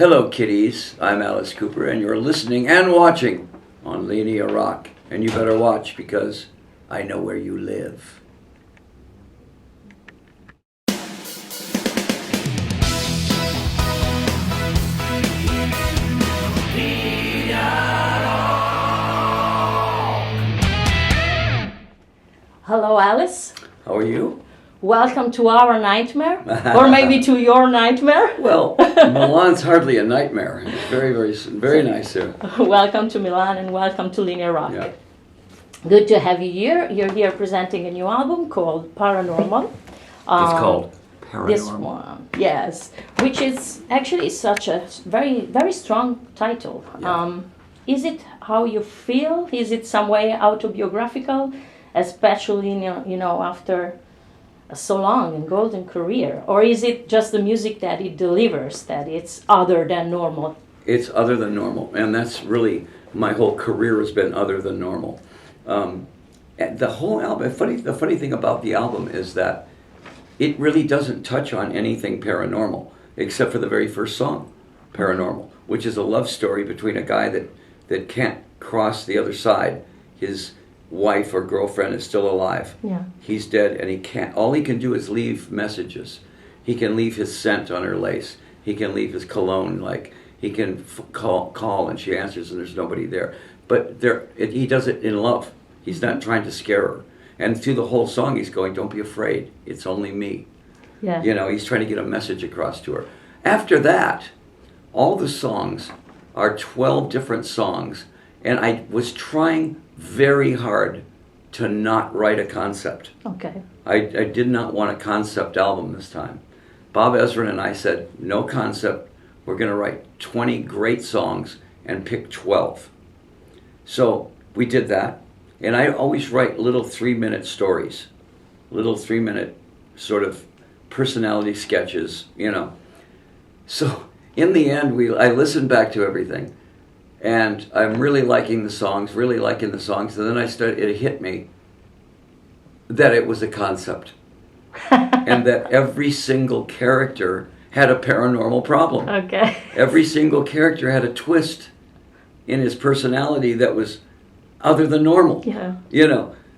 Hello, kiddies. I'm Alice Cooper, and you're listening and watching on LINEA ROCK. And you better watch because I know where you live. Hello, Alice. How are you? Welcome to our nightmare, or maybe to your nightmare. Well, Milan's hardly a nightmare. It's very nice here. Welcome to Milan and welcome to LINEA ROCK. Yeah. Good to have you here. You're here presenting a new album called Paranormal. It's called Paranormal. This one, yes, which is actually such a very, very strong title. Yeah. Is it how you feel? Is it some way autobiographical, especially after so long and golden career, or is it just the music that it delivers that it's other than normal? It's other than normal, and that's really my whole career has been other than normal. And the whole album. The funny thing about the album is that it really doesn't touch on anything paranormal except for the very first song, Paranormal, which is a love story between a guy that can't cross the other side. His wife or girlfriend is still alive. Yeah. He's dead, and he can't. All he can do is leave messages. He can leave his scent on her lace. He can leave his cologne. Like he can call, and she answers, and there's nobody there. But he does it in love. He's not trying to scare her. And through the whole song, he's going, "Don't be afraid. It's only me." Yeah. He's trying to get a message across to her. After that, all the songs are 12 different songs, and I was trying very hard to not write a concept. Okay. I did not want a concept album this time. Bob Ezrin and I said, no concept. We're going to write 20 great songs and pick 12. So we did that. And I always write little 3-minute stories, little 3-minute sort of personality sketches, So in the end, I listened back to everything. And I'm really liking the songs, And then it hit me that it was a concept. And that every single character had a paranormal problem. Okay. Every single character had a twist in his personality that was other than normal. Yeah.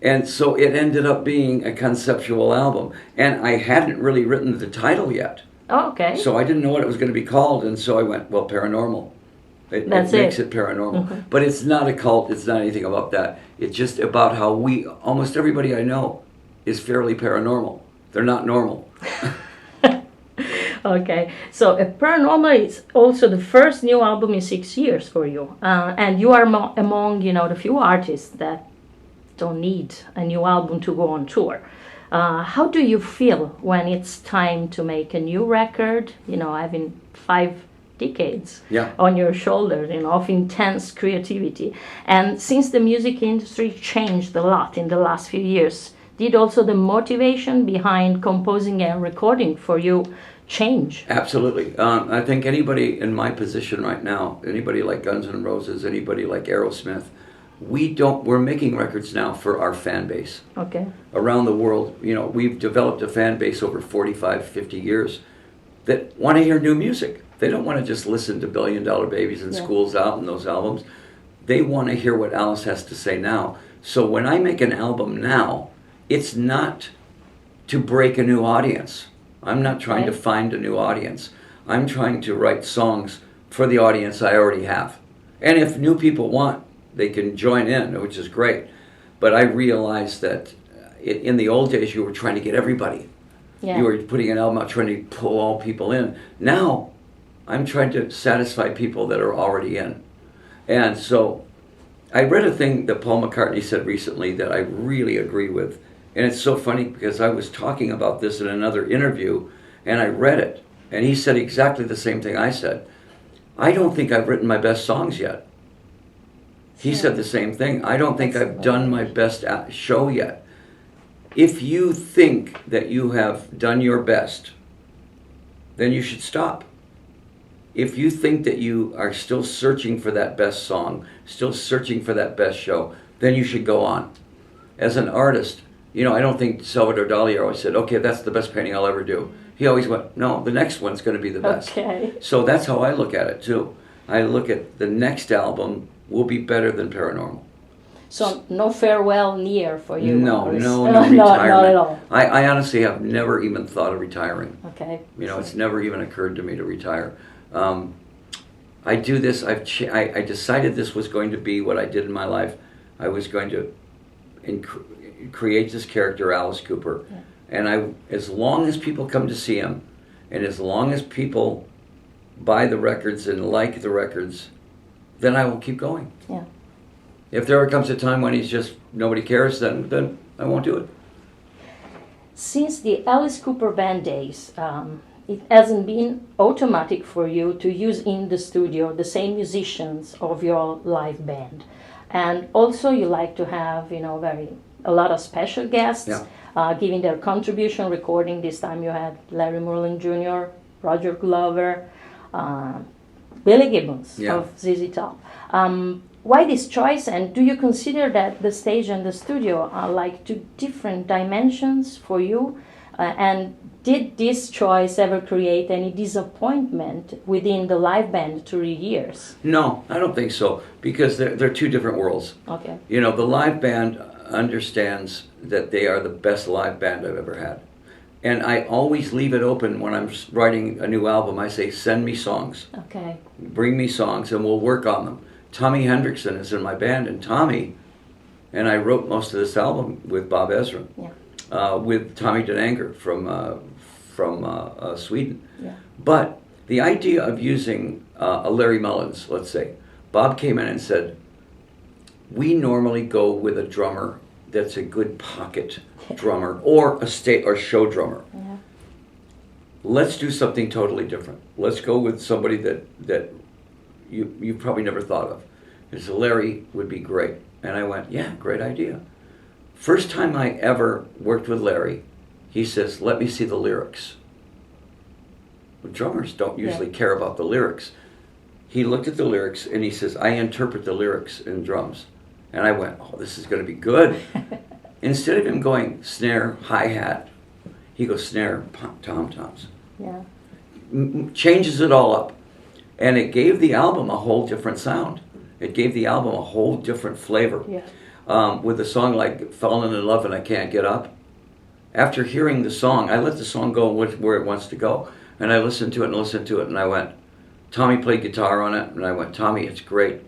And so it ended up being a conceptual album. And I hadn't really written the title yet. Oh, okay. So I didn't know what it was going to be called. And so I went, well, Paranormal. It makes it paranormal. Mm-hmm. But it's not a cult. It's not anything about that. It's just about how almost everybody I know is fairly paranormal. They're not normal. Okay. So Paranormal is also the first new album in 6 years for you. And you are among, the few artists that don't need a new album to go on tour. How do you feel when it's time to make a new record, having 5 decades on your shoulders, of intense creativity? And since the music industry changed a lot in the last few years, did also the motivation behind composing and recording for you change? Absolutely. I think anybody in my position right now, anybody like Guns N' Roses, anybody like Aerosmith, we're making records now for our fan base. Okay. Around the world, we've developed a fan base over 45, 50 years that want to hear new music. They don't want to just listen to Billion Dollar Babies and School's Out and those albums. They want to hear what Alice has to say now. So when I make an album now, it's not to break a new audience. I'm not trying to find a new audience. I'm trying to write songs for the audience I already have. And if new people want, they can join in, which is great. But I realized that in the old days, you were trying to get everybody. Yeah. You were putting an album out trying to pull all people in. Now, I'm trying to satisfy people that are already in. And so I read a thing that Paul McCartney said recently that I really agree with. And it's so funny because I was talking about this in another interview and I read it. And he said exactly the same thing I said. I don't think I've written my best songs yet. He said the same thing. I don't think I've done my best show yet. If you think that you have done your best, then you should stop. If you think that you are still searching for that best song, still searching for that best show, then you should go on. As an artist, I don't think Salvador Dali always said, okay, that's the best painting I'll ever do. He always went, no, the next one's going to be the best. Okay. So that's how I look at it too. I look at the next album will be better than Paranormal. So no farewell near for you? No Not retirement. at all. I honestly have never even thought of retiring. Okay. You know, it's never even occurred to me to retire. I do this. I decided this was going to be what I did in my life. I was going to create this character, Alice Cooper, and as long as people come to see him, and as long as people buy the records and like the records, then I will keep going. Yeah. If there ever comes a time when he's just nobody cares, then I won't do it. Since the Alice Cooper band days, it hasn't been automatic for you to use in the studio the same musicians of your live band, and also you like to have a lot of special guests giving their contribution. Recording this time you had Larry Mullen Jr, Roger Glover, Billy Gibbons of ZZ Top. Why this choice, and do you consider that the stage and the studio are like two different dimensions for you? And did this choice ever create any disappointment within the live band through the years? No, I don't think so, because they're two different worlds. Okay. You know, the live band understands that they are the best live band I've ever had. And I always leave it open when I'm writing a new album. I say, send me songs. Okay. Bring me songs and we'll work on them. Tommy Hendrickson is in my band, and Tommy, and I wrote most of this album with Bob Ezrin, with Tommy Denanger from Sweden. Yeah. But the idea of using a Larry Mullins, let's say, Bob came in and said, we normally go with a drummer that's a good pocket drummer or a show drummer. Yeah. Let's do something totally different. Let's go with somebody that you probably never thought of. And so Larry would be great. And I went, yeah, great idea. First time I ever worked with Larry, he says, let me see the lyrics. Well, drummers don't usually care about the lyrics. He looked at the lyrics and he says, I interpret the lyrics in drums. And I went, oh, this is going to be good. Instead of him going snare, hi-hat, he goes snare, tom-toms. Yeah. Changes it all up. And it gave the album a whole different sound. It gave the album a whole different flavor. Yeah. With a song like Falling in Love and I Can't Get Up, after hearing the song, I let the song go where it wants to go. And I listened to it and I went, Tommy played guitar on it, and I went, Tommy, it's great.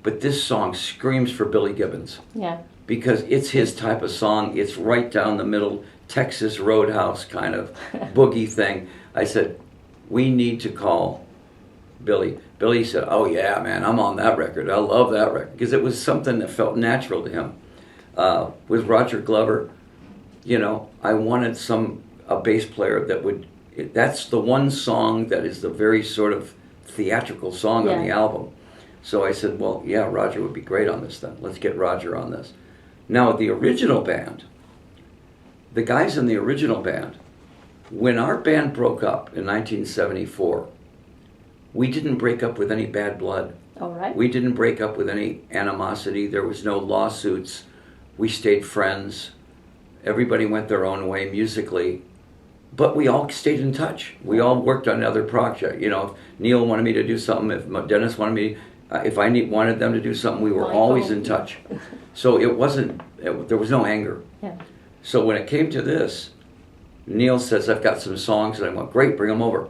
But this song screams for Billy Gibbons. Yeah. Because it's his type of song. It's right down the middle, Texas Roadhouse kind of boogie thing. I said, we need to call Billy. Billy said, oh yeah, man, I'm on that record. I love that record. Because it was something that felt natural to him. With Roger Glover, you know, I wanted a bass player that would, that's the one song that is the very sort of theatrical song on the album. So I said, well, yeah, Roger would be great on this then. Let's get Roger on this. Now, the original band, the guys in the original band, when our band broke up in 1974, we didn't break up with any bad blood. All right. We didn't break up with any animosity. There was no lawsuits. We stayed friends. Everybody went their own way musically. But we all stayed in touch. We all worked on another project. You know, if Neal wanted me to do something, if Dennis wanted me, if I wanted them to do something, we were always in touch. So it wasn't, there was no anger. Yeah. So when it came to this, Neal says, I've got some songs, and I went, great, bring them over.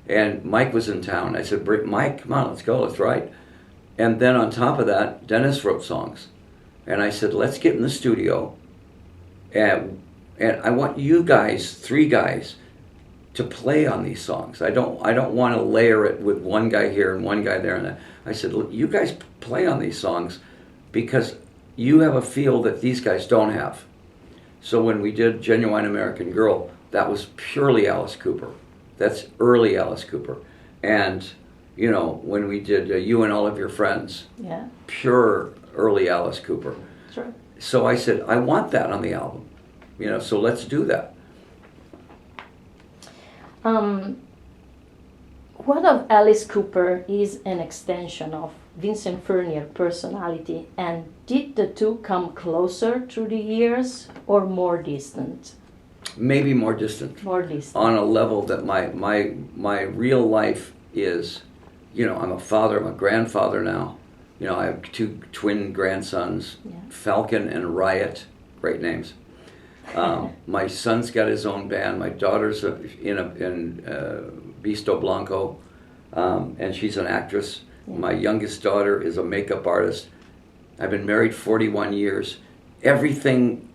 And Mike was in town. I said, Mike, come on, let's go, let's write. And then on top of that, Dennis wrote songs. And I said, let's get in the studio, and I want you guys, 3 guys, to play on these songs. I don't want to layer it with one guy here and one guy there and that. I said, look, you guys play on these songs because you have a feel that these guys don't have. So when we did Genuine American Girl, that was purely Alice Cooper. That's early Alice Cooper. And, you know, when we did You and All of Your Friends, pure early Alice Cooper. Sure. So I said, I want that on the album. You know, so let's do that. What of Alice Cooper is an extension of Vincent Furnier personality, and did the two come closer through the years or more distant? maybe more distant. More distant. On a level that my real life is, you know, I'm a father, I'm a grandfather now. You know, I have 2 twin grandsons, Yeah. Falcon and Riot, great names. My son's got his own band. My daughter's in Visto Blanco, and she's an actress. Yeah. My youngest daughter is a makeup artist. I've been married 41 years. Everything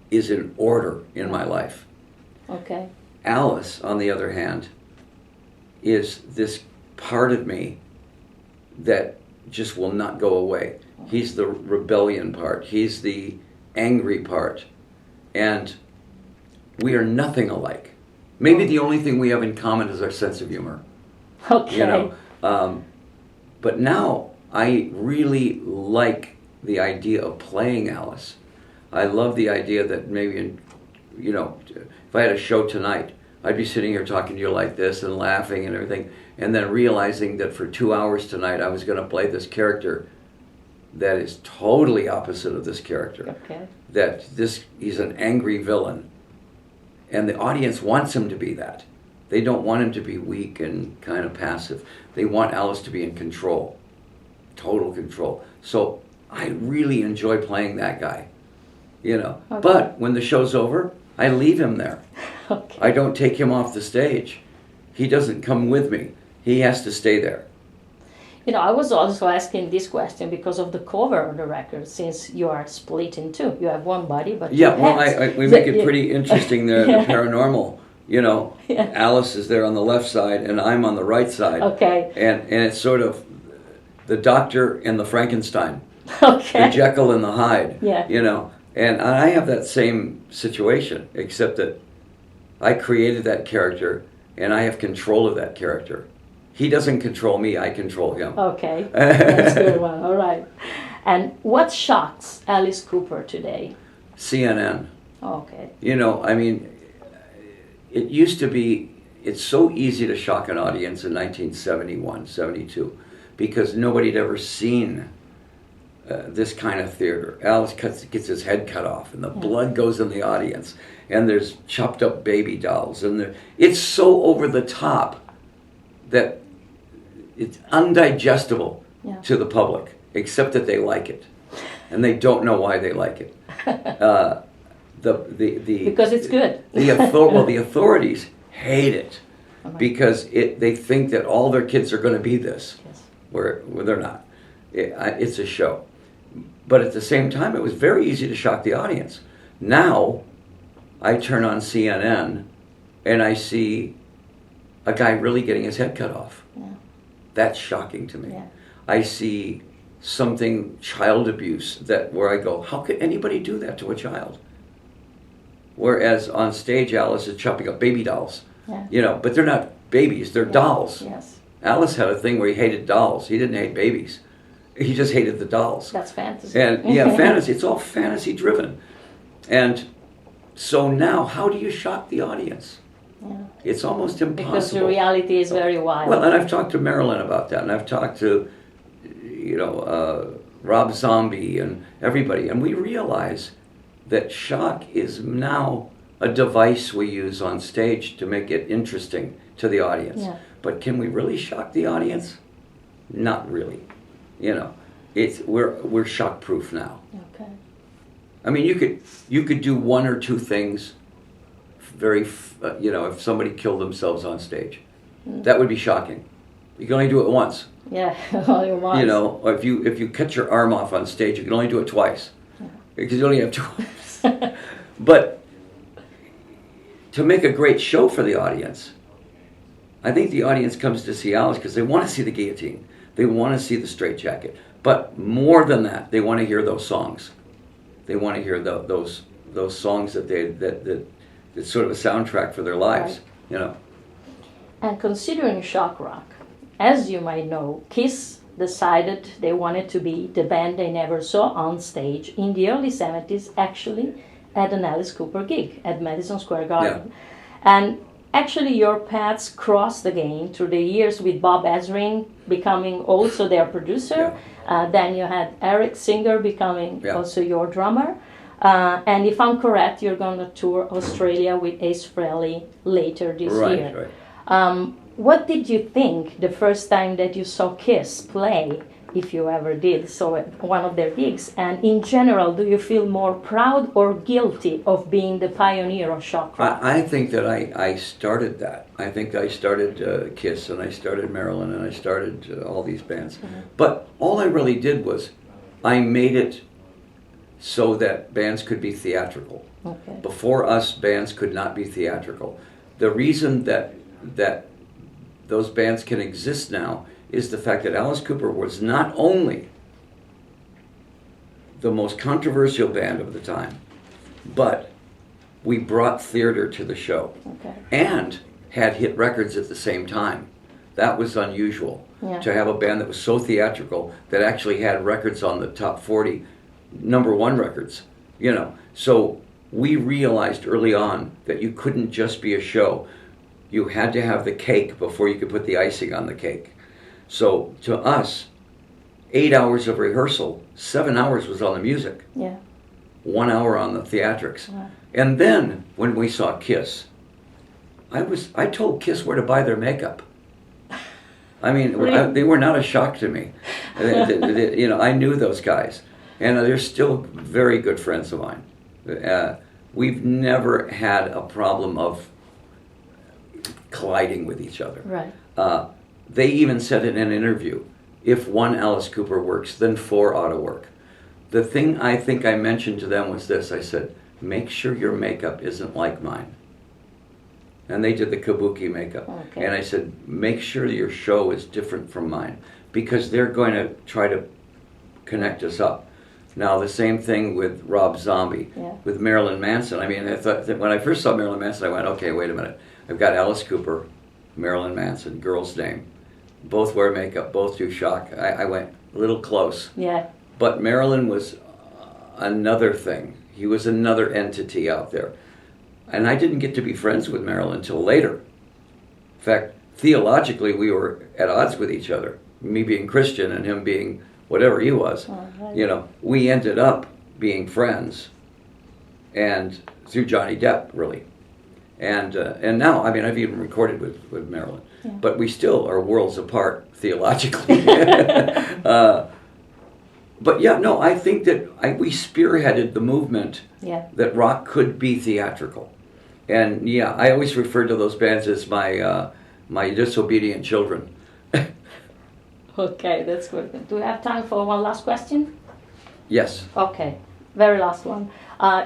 is in order in my life. Okay. Alice, on the other hand, is this part of me that just will not go away. He's the rebellion part. He's the angry part. And we are nothing alike. Maybe the only thing we have in common is our sense of humor. Okay. You know, but now I really like the idea of playing Alice. I love the idea that maybe, you know, if I had a show tonight, I'd be sitting here talking to you like this and laughing and everything, and then realizing that for 2 hours tonight I was going to play this character that is totally opposite of this character. Okay. That he's an angry villain, and the audience wants him to be that. They don't want him to be weak and kind of passive. They want Alice to be in control, total control. So I really enjoy playing that guy, you know. Okay. But when the show's over, I leave him there. Okay. I don't take him off the stage. He doesn't come with me. He has to stay there. You know, I was also asking this question because of the cover of the record, since you are split in two. You have one body, but Yeah, two well, heads. we make it pretty interesting there, Yeah. the paranormal. You know, Yeah. Alice is there on the left side and I'm on the right side. Okay. And it's sort of the Doctor and the Frankenstein, Okay. the Jekyll and the Hyde. Yeah. You know, and I have that same situation, except that I created that character and I have control of that character. He doesn't control me, I control him. Okay. That's a good one. All right. And what shocks Alice Cooper today? CNN. Okay. You know, I mean, it used to be, it's so easy to shock an audience in 1971, 72, because nobody had ever seen this kind of theater. Alice gets his head cut off, and the blood goes in the audience, and there's chopped up baby dolls, and it's so over the top that it's undigestible to the public, except that they like it, and they don't know why they like it. Because it's good. The authorities hate it because they think that all their kids are going to be this, Yes. where they're not. It's a show. But at the same time, it was very easy to shock the audience. Now, I turn on CNN and I see a guy really getting his head cut off. Yeah. That's shocking to me. Yeah. I see something, child abuse, where I go, how could anybody do that to a child? Whereas on stage, Alice is chopping up baby dolls. Yeah. You know, but they're not babies, they're dolls. Yes. Alice had a thing where he hated dolls. He didn't hate babies. He just hated the dolls. That's fantasy. And yeah, fantasy. It's all fantasy driven. And so now, how do you shock the audience? Yeah. It's almost impossible. Because the reality is very wild. Well, and I've talked to Marilyn about that, and I've talked to, you know, Rob Zombie and everybody, and we realize that shock is now a device we use on stage to make it interesting to the audience. Yeah. But can we really shock the audience? Not really. You know, we're shock proof now. Okay. I mean, you could do one or two things. You know, if somebody killed themselves on stage, that would be shocking. You can only do it once. Yeah, only once. You know, or if you cut your arm off on stage, you can only do it twice, because you only have two arms. But to make a great show for the audience, I think the audience comes to see Alice because they want to see the guillotine, they want to see the straitjacket, but more than that, they want to hear those songs. They want to hear those songs that it's sort of a soundtrack for their lives. Right. You know. And considering shock rock, as you might know, Kiss decided they wanted to be the band they never saw on stage in the early 70s, actually at an Alice Cooper gig at Madison Square Garden. Yeah. And actually your paths crossed again through the years with Bob Ezrin becoming also their producer. Yeah. Then you had Eric Singer becoming also your drummer. And if I'm correct, you're going to tour Australia with Ace Frehley later this year. Right. What did you think the first time that you saw Kiss play, if you ever did, so at one of their gigs? And in general, do you feel more proud or guilty of being the pioneer of shock rock? I think that I started that. I think I started Kiss, and I started Marilyn, and I started all these bands. But all I really did was I made it so that bands could be theatrical. Okay. Before us, bands could not be theatrical. The reason that those bands can exist now is the fact that Alice Cooper was not only the most controversial band of the time, but we brought theater to the show. Okay. And had hit records at the same time. That was unusual, to have a band that was so theatrical that actually had records on the top 40, #1 records, you know. So we realized early on that you couldn't just be a show. You had to have the cake before you could put the icing on the cake. So to us, 8 hours of rehearsal, 7 hours was on the music. Yeah. 1 hour on the theatrics. Wow. And then when we saw Kiss, I told Kiss where to buy their makeup. I mean, Really? they were not a shock to me. You know, I knew those guys, and they're still very good friends of mine. We've never had a problem of colliding with each other. Right. They even said in an interview, if one Alice Cooper works, then 4 ought to work. The thing I think I mentioned to them was this. I said, make sure your makeup isn't like mine. And they did the kabuki makeup. Okay. And I said, make sure your show is different from mine, because they're going to try to connect us up. Now, the same thing with Rob Zombie, with Marilyn Manson. I mean, I thought that when I first saw Marilyn Manson, I went, okay, wait a minute. I've got Alice Cooper, Marilyn Manson, girl's name. Both wear makeup, both do shock. I went a little close. Yeah. But Marilyn was another thing. He was another entity out there. And I didn't get to be friends with Marilyn until later. In fact, theologically, we were at odds with each other. Me being Christian and him being whatever he was. Right. You know, we ended up being friends, and through Johnny Depp, really. And now, I mean, I've even recorded with Marilyn. Yeah. But we still are worlds apart theologically. But yeah, no, I think that we spearheaded the movement that rock could be theatrical. And yeah, I always refer to those bands as my disobedient children. Okay, that's good. Do we have time for one last question? Yes. Okay, very last one.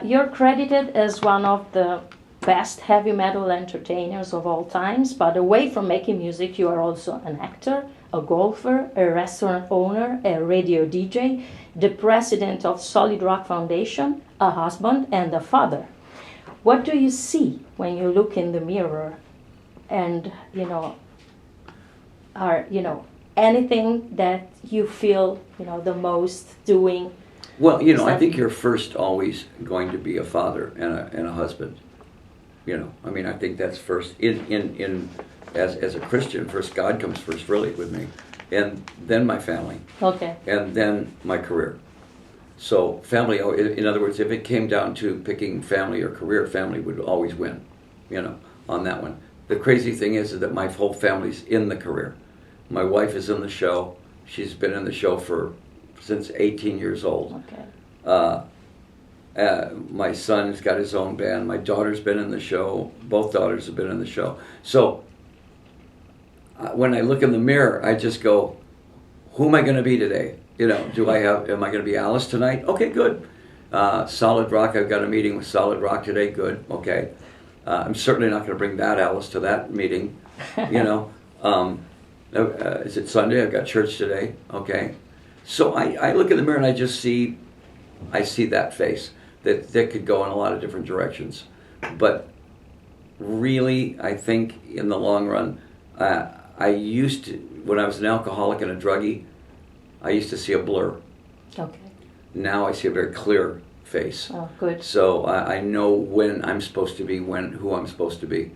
You're credited as one of the best heavy metal entertainers of all times, but away from making music, you are also an actor, a golfer, a restaurant owner, a radio DJ, the president of Solid Rock Foundation, a husband, and a father. What do you see when you look in the mirror and, anything that you feel, the most doing? Well, I think you're first always going to be a father and a husband. I mean, I think that's first. As a Christian, first God comes first, really, with me, and then my family. Okay. And then my career. So family, in other words, if it came down to picking family or career, family would always win, on that one. The crazy thing is that my whole family's in the career. My wife is in the show. She's been in the show since 18 years old. Okay. My son's got his own band. My daughter's been in the show. Both daughters have been in the show. So when I look in the mirror, I just go, who am I going to be today? Am I going to be Alice tonight? Okay, good. Solid Rock, I've got a meeting with Solid Rock today. Good, okay. I'm certainly not going to bring that Alice to that meeting, Is it Sunday? I've got church today. Okay. So I look in the mirror and I see that face that could go in a lot of different directions. But really, I think in the long run, I used to, when I was an alcoholic and a druggie, I used to see a blur. Okay. Now I see a very clear face. Oh, good. So I know when I'm supposed to be, who I'm supposed to be.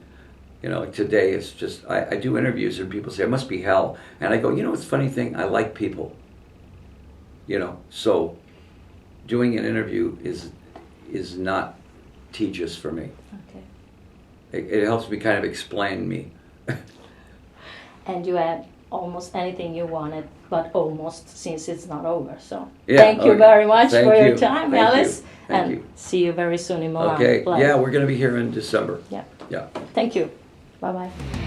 Like today it's just, I do interviews and people say, it must be hell. And I go, it's a funny thing, I like people. So doing an interview is not tedious for me. Okay. It helps me kind of explain me. And you had almost anything you wanted, but almost, since it's not over. So Yeah, thank you okay. very much Thank for your you. time, Thank Alice. you. Thank And you. see you very soon in Milano. Okay. Play. Yeah, we're going to be here in December. Yeah. Yeah. Thank you. Bye-bye.